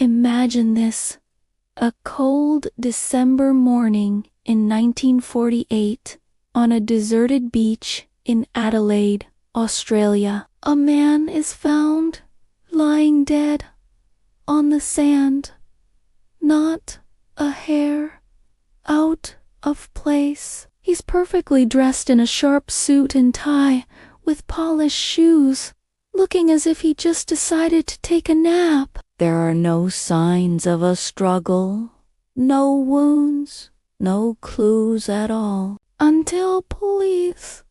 Imagine this. A cold December morning in 1948, on a deserted beach in Adelaide, Australia, a man is found lying dead on the sand, not a hair out of place. He's perfectly dressed in a sharp suit and tie, with polished shoes, looking as if he just decided to take a nap. There are no signs of a struggle, no wounds, no clues at all, until police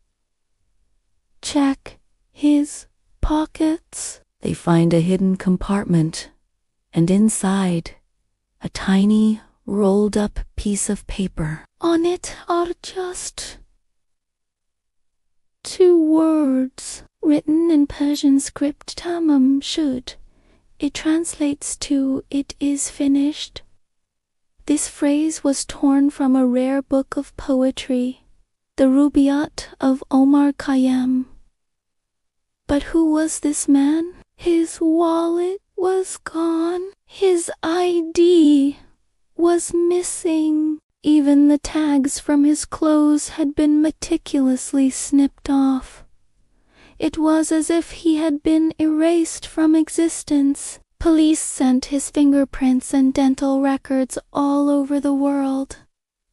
check his pockets. They find a hidden compartment, and inside, a tiny, rolled-up piece of paper. On it are just 2 words, written in Persian script, Tamám Shud. It translates to, "It is finished." This phrase was torn from a rare book of poetry, the Rubaiyat of Omar Khayyam. But who was this man? His wallet was gone. His ID was missing. Even the tags from his clothes had been meticulously snipped off. It was as if he had been erased from existence. Police sent his fingerprints and dental records all over the world,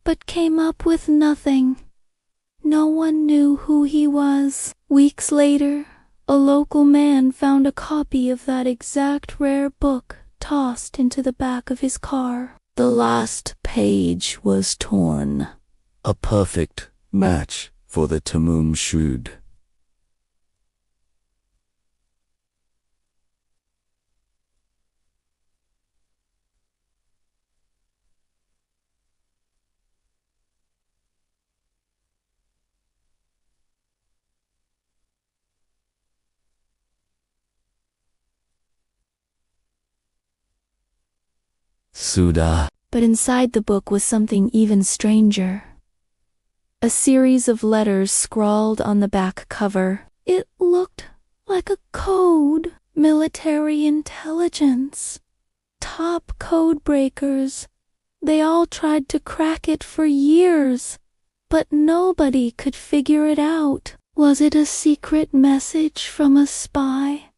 but came up with nothing. No one knew who he was. Weeks later, a local man found a copy of that exact rare book tossed into the back of his car. The last page was torn. A perfect match for the Tamám Shud. Suda. But inside the book was something even stranger. A series of letters scrawled on the back cover. It looked like a code. Military intelligence. Top codebreakers. They all tried to crack it for years, but nobody could figure it out. Was it a secret message from a spy?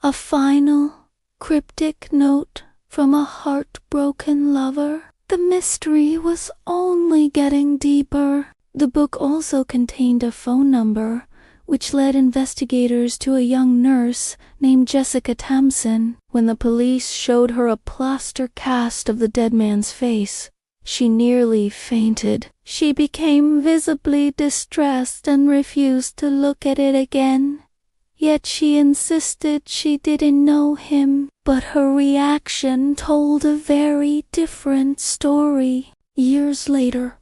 A final, cryptic note from a heartbroken lover? The mystery was only getting deeper. The book also contained a phone number, which led investigators to a young nurse named Jessica Tamsin. When the police showed her a plaster cast of the dead man's face, she nearly fainted. She became visibly distressed and refused to look at it again. Yet she insisted she didn't know him. But her reaction told a very different story. Years later,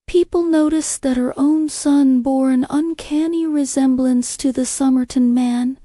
people noticed that her own son bore an uncanny resemblance to the Somerton Man,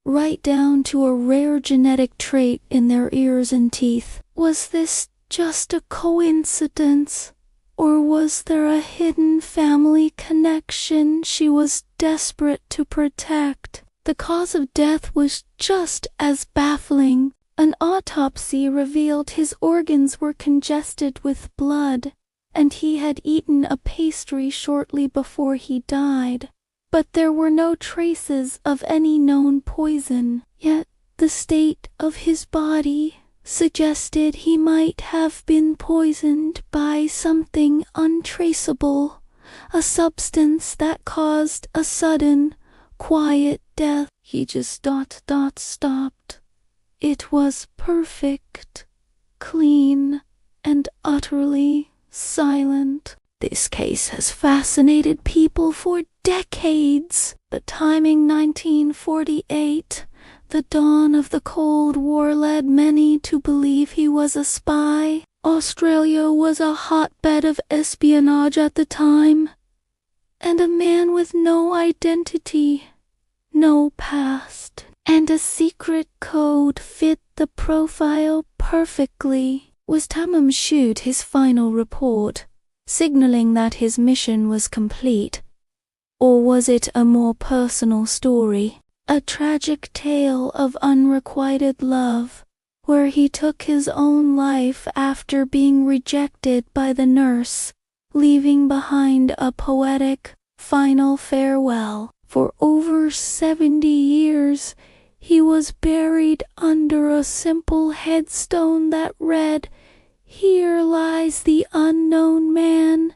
right down to a rare genetic trait in their ears and teeth. Was this just a coincidence? Or was there a hidden family connection she was desperate to protect? The cause of death was just as baffling. An autopsy revealed his organs were congested with blood, and he had eaten a pastry shortly before he died. But there were no traces of any known poison. Yet the state of his body suggested he might have been poisoned by something untraceable, a substance that caused a sudden, quiet death. He just stopped. It was perfect, clean, and utterly silent. This case has fascinated people for decades. The timing, 1948, the dawn of the Cold War, led many to believe he was a spy. Australia was a hotbed of espionage at the time, and a man with no identity, no past, and a secret code fit the profile perfectly. Was Tamám Shud his final report, signaling that his mission was complete? Or was it a more personal story, a tragic tale of unrequited love, where he took his own life after being rejected by the nurse, leaving behind a poetic, final farewell. For over 70 years, he was buried under a simple headstone that read, "Here lies the unknown man."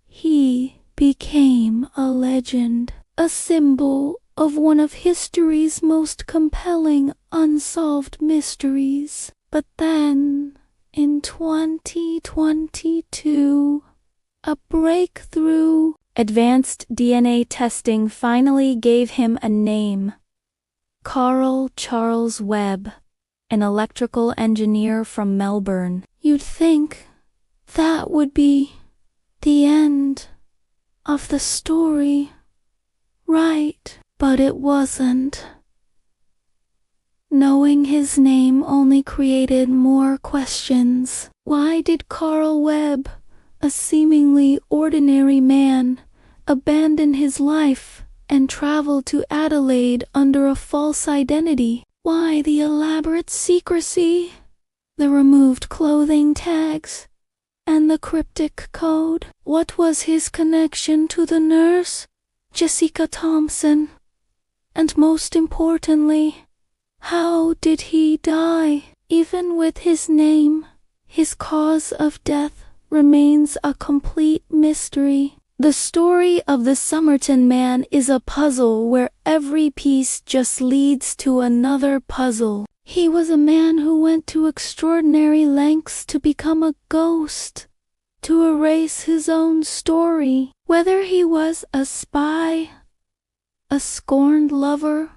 He became a legend, a symbol of one of history's most compelling unsolved mysteries. But then, in 2022, a breakthrough. Advanced DNA testing finally gave him a name. Carl Charles Webb, an electrical engineer from Melbourne. You'd think that would be the end of the story, right? But it wasn't. Knowing his name only created more questions. Why did Carl Webb, a seemingly ordinary man, abandon his life and travel to Adelaide under a false identity? Why the elaborate secrecy, the removed clothing tags, and the cryptic code? What was his connection to the nurse, Jessica Thompson? And most importantly, how did he die? Even with his name, his cause of death remains a complete mystery. The story of the Somerton Man is a puzzle where every piece just leads to another puzzle. He was a man who went to extraordinary lengths to become a ghost, to erase his own story. Whether he was a spy, a scorned lover,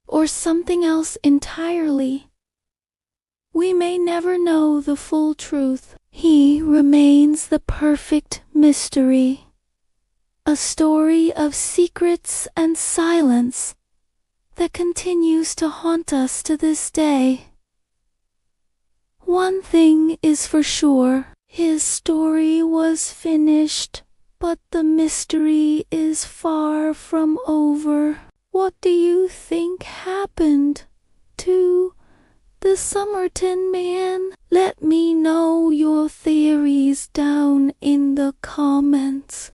or something else entirely, we may never know the full truth. He remains the perfect mystery, a story of secrets and silence that continues to haunt us to this day. One thing is for sure, his story was finished, but the mystery is far from over. What do you think happened to the Somerton Man? Let me know your theories down in the comments.